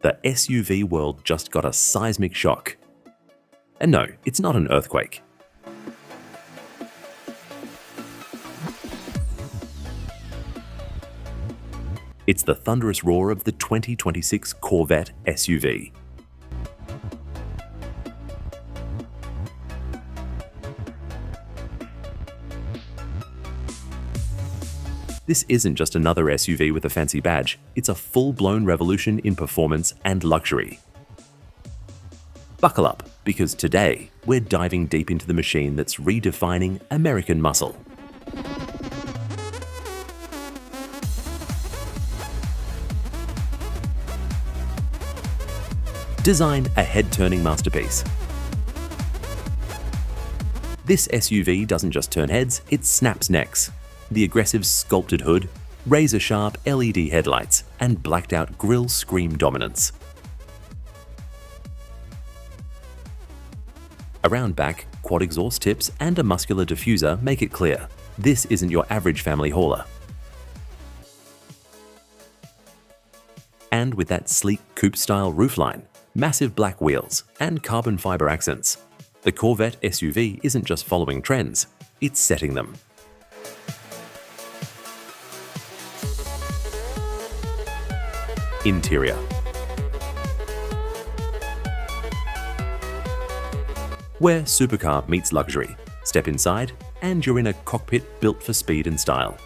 the SUV world just got a seismic shock. And no, it's not an earthquake. It's the thunderous roar of the 2026 Corvette SUV. This isn't just another SUV with a fancy badge, it's a full-blown revolution in performance and luxury. Buckle up, because today we're diving deep into the machine that's redefining American muscle. Design a head-turning masterpiece. This SUV doesn't just turn heads, it snaps necks. The aggressive sculpted hood, razor-sharp LED headlights, and blacked-out grille scream dominance. Around back, quad exhaust tips and a muscular diffuser make it clear, this isn't your average family hauler. And with that sleek coupe-style roofline, massive black wheels, and carbon fiber accents, the Corvette SUV isn't just following trends, it's setting them. Interior. Where supercar meets luxury. Step inside, and you're in a cockpit built for speed and style.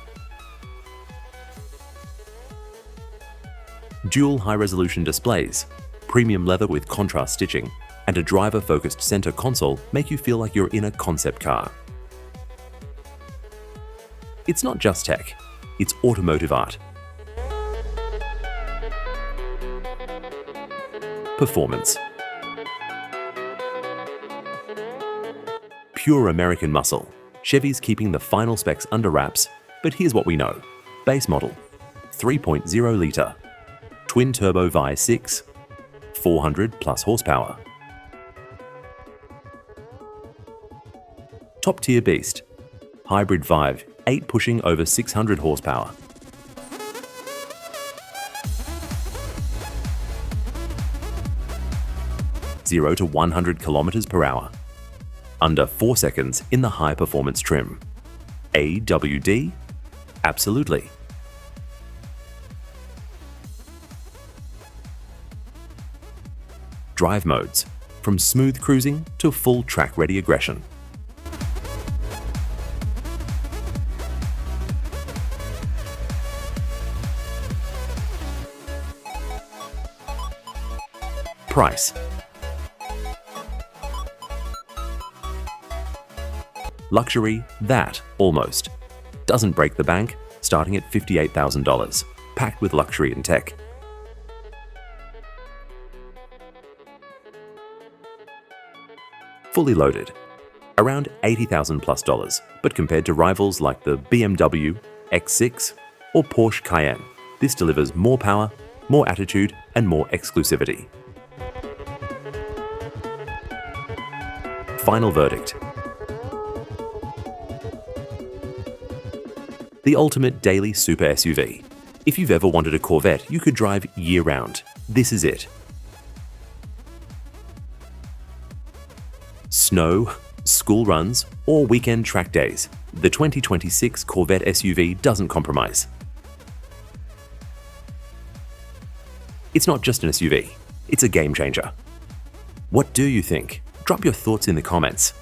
Dual high-resolution displays, premium leather with contrast stitching, and a driver-focused center console make you feel like you're in a concept car. It's not just tech, it's automotive art. Performance. Pure American muscle. Chevy's keeping the final specs under wraps, but here's what we know. Base model, 3.0 litre, twin-turbo V6, 400 plus horsepower. Top-tier beast, hybrid Vive, 8 pushing over 600 horsepower. Zero to 100 kilometers per hour. Under 4 seconds in the high-performance trim. AWD? Absolutely. Drive modes, from smooth cruising to full track-ready aggression. Price. Luxury, that, almost. Doesn't break the bank, starting at $58,000, packed with luxury and tech. Fully loaded, around $80,000 plus, but compared to rivals like the BMW X6 or Porsche Cayenne, this delivers more power, more attitude, and more exclusivity. Final verdict. The ultimate daily super SUV. If you've ever wanted a Corvette you could drive year-round, this is it. Snow, school runs, or weekend track days, the 2026 Corvette SUV doesn't compromise. It's not just an SUV, it's a game changer. What do you think? Drop your thoughts in the comments.